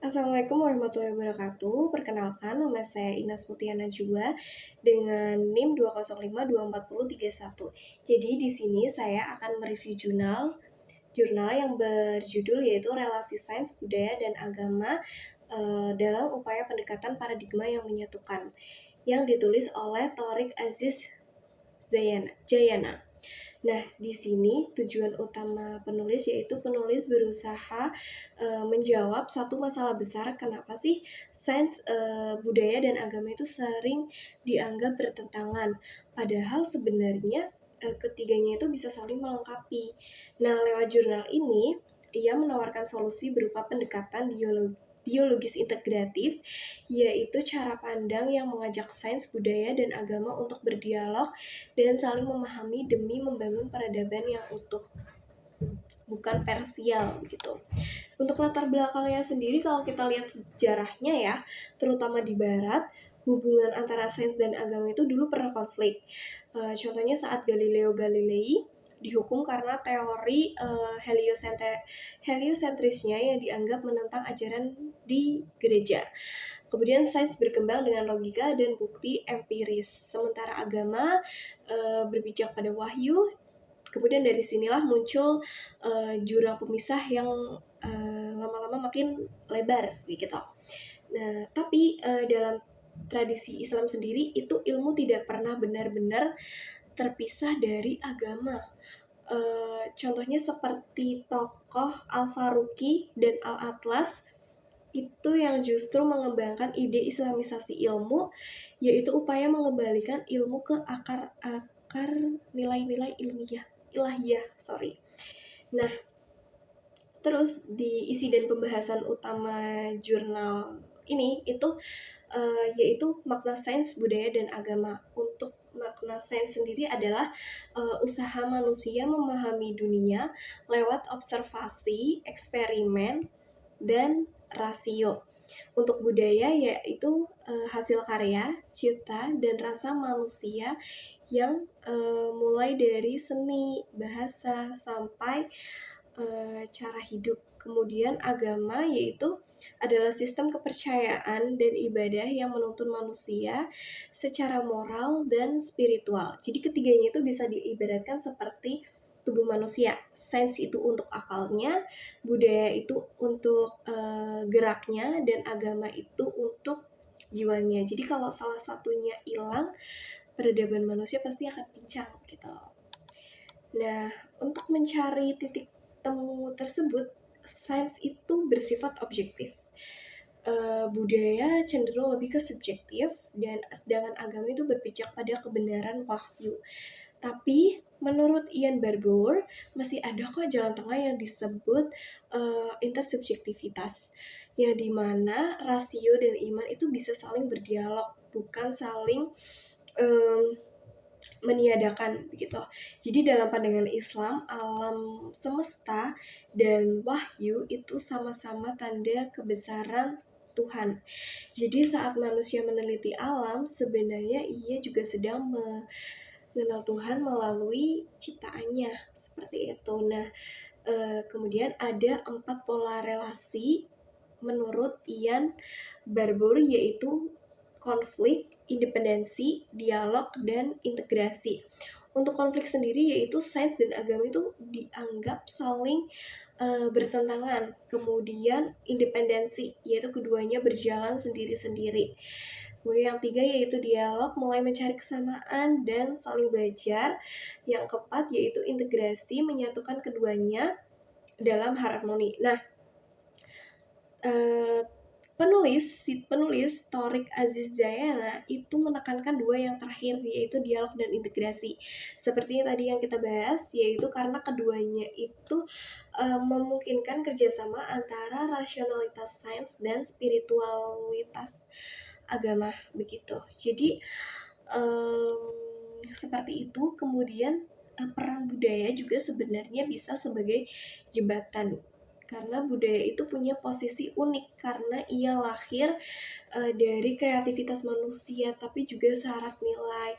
Assalamualaikum warahmatullahi wabarakatuh. Perkenalkan, nama saya Inas Mutiana Najwa dengan NIM 205243031. Jadi di sini saya akan mereview jurnal yang berjudul yaitu Relasi Sains, Budaya, dan Agama dalam upaya pendekatan paradigma yang menyatukan, yang ditulis oleh Thoriq Aziz Jayana. Nah, di sini tujuan utama penulis yaitu penulis berusaha menjawab satu masalah besar, kenapa sih sains, budaya, dan agama itu sering dianggap bertentangan, padahal sebenarnya ketiganya itu bisa saling melengkapi. Nah, lewat jurnal ini, ia menawarkan solusi berupa pendekatan dialogis integratif, yaitu cara pandang yang mengajak sains, budaya, dan agama untuk berdialog dan saling memahami demi membangun peradaban yang utuh, bukan parsial gitu. Untuk latar belakangnya sendiri, kalau kita lihat sejarahnya ya, terutama di Barat, hubungan antara sains dan agama itu dulu pernah konflik. Contohnya saat Galileo Galilei dihukum karena teori heliosentrisnya yang dianggap menentang ajaran di gereja. Kemudian sains berkembang dengan logika dan bukti empiris, sementara agama berpijak pada wahyu. Kemudian dari sinilah muncul jurang pemisah yang lama-lama makin lebar gitu. Nah, tapi dalam tradisi Islam sendiri itu ilmu tidak pernah benar-benar terpisah dari agama. Contohnya seperti tokoh Al-Faruqi dan Al-Atlas itu yang justru mengembangkan ide islamisasi ilmu, yaitu upaya mengembalikan ilmu ke akar nilai-nilai ilahiyah. Nah, terus di isi dan pembahasan utama jurnal ini itu yaitu makna sains, budaya, dan agama. Untuk makna sains sendiri adalah usaha manusia memahami dunia lewat observasi, eksperimen, dan rasio. Untuk budaya yaitu hasil karya, cipta, dan rasa manusia yang mulai dari seni, bahasa, sampai cara hidup. Kemudian agama yaitu adalah sistem kepercayaan dan ibadah yang menuntun manusia secara moral dan spiritual. Jadi ketiganya itu bisa diibaratkan seperti tubuh manusia. Sains itu untuk akalnya, budaya itu untuk geraknya, dan agama itu untuk jiwanya. Jadi kalau salah satunya hilang, peradaban manusia pasti akan pincang gitu. Nah, untuk mencari titik temu tersebut, sains itu bersifat objektif. Budaya cenderung lebih ke subjektif, dan sedangkan agama itu berpijak pada kebenaran wahyu. Tapi menurut Ian Barbour, masih ada kok jalan tengah yang disebut intersubjektivitas, yang dimana rasio dan iman itu bisa saling berdialog, bukan saling meniadakan begitu. Jadi dalam pandangan Islam, alam semesta dan wahyu itu sama-sama tanda kebesaran Tuhan. Jadi saat manusia meneliti alam, sebenarnya ia juga sedang mengenal Tuhan melalui ciptaannya, seperti itu. Nah, kemudian ada 4 pola relasi menurut Ian Barbour, yaitu konflik, independensi, dialog, dan integrasi. Untuk konflik sendiri yaitu sains dan agama itu dianggap saling bertentangan. Kemudian independensi yaitu keduanya berjalan sendiri-sendiri. Kemudian yang tiga yaitu dialog, mulai mencari kesamaan dan saling belajar. Yang keempat yaitu integrasi, menyatukan keduanya dalam harmoni. Nah, penulis Thoriq Aziz Jayana itu menekankan dua yang terakhir, yaitu dialog dan integrasi. Seperti tadi yang kita bahas, yaitu karena keduanya itu memungkinkan kerjasama antara rasionalitas sains dan spiritualitas agama begitu. Jadi seperti itu. Kemudian peran budaya juga sebenarnya bisa sebagai jembatan, karena budaya itu punya posisi unik karena ia lahir dari kreativitas manusia, tapi juga syarat nilai.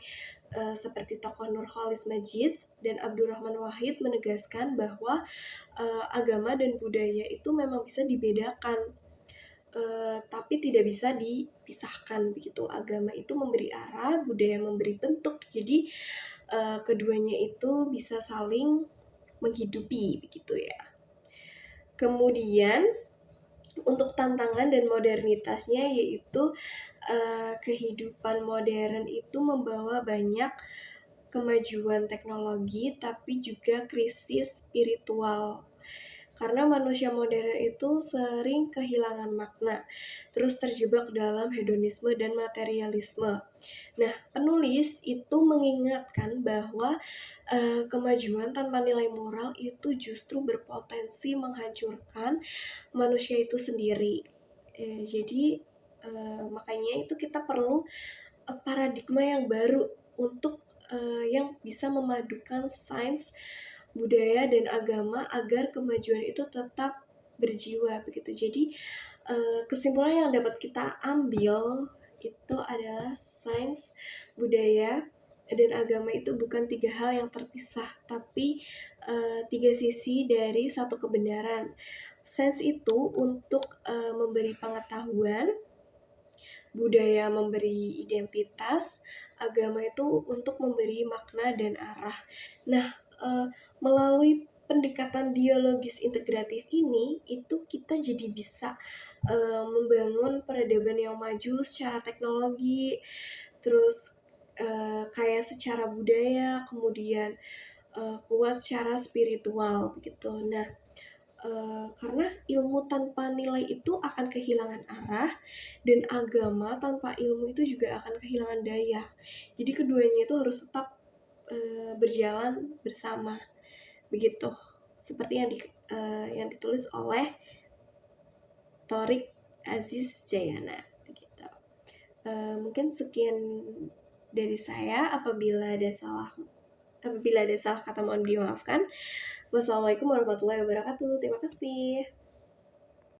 Seperti tokoh Nurcholish Madjid dan Abdurrahman Wahid menegaskan bahwa agama dan budaya itu memang bisa dibedakan. tapi tidak bisa dipisahkan begitu. Agama itu memberi arah, budaya memberi bentuk. Jadi keduanya itu bisa saling menghidupi begitu ya. Kemudian untuk tantangan dan modernitasnya yaitu kehidupan modern itu membawa banyak kemajuan teknologi tapi juga krisis spiritual. Karena manusia modern itu sering kehilangan makna, terus terjebak dalam hedonisme dan materialisme. Nah, penulis itu mengingatkan bahwa kemajuan tanpa nilai moral itu justru berpotensi menghancurkan manusia itu sendiri. Jadi makanya itu kita perlu paradigma yang baru untuk yang bisa memadukan sains, budaya, dan agama agar kemajuan itu tetap berjiwa begitu. Jadi kesimpulan yang dapat kita ambil itu adalah sains, budaya, dan agama itu bukan tiga hal yang terpisah, tapi tiga sisi dari satu kebenaran. Sains itu untuk memberi pengetahuan, budaya memberi identitas, agama itu untuk memberi makna dan arah. Nah, melalui pendekatan dialogis integratif ini, itu kita jadi bisa membangun peradaban yang maju secara teknologi, terus kaya secara budaya, kemudian kuat secara spiritual gitu. Nah, karena ilmu tanpa nilai itu akan kehilangan arah, dan agama tanpa ilmu itu juga akan kehilangan daya. Jadi keduanya itu harus tetap berjalan bersama, begitu. Seperti yang ditulis oleh Thorik Aziz Jayana. Begitu. Mungkin sekian dari saya. Apabila ada salah kata mohon dimaafkan. Wassalamualaikum warahmatullahi wabarakatuh. Terima kasih.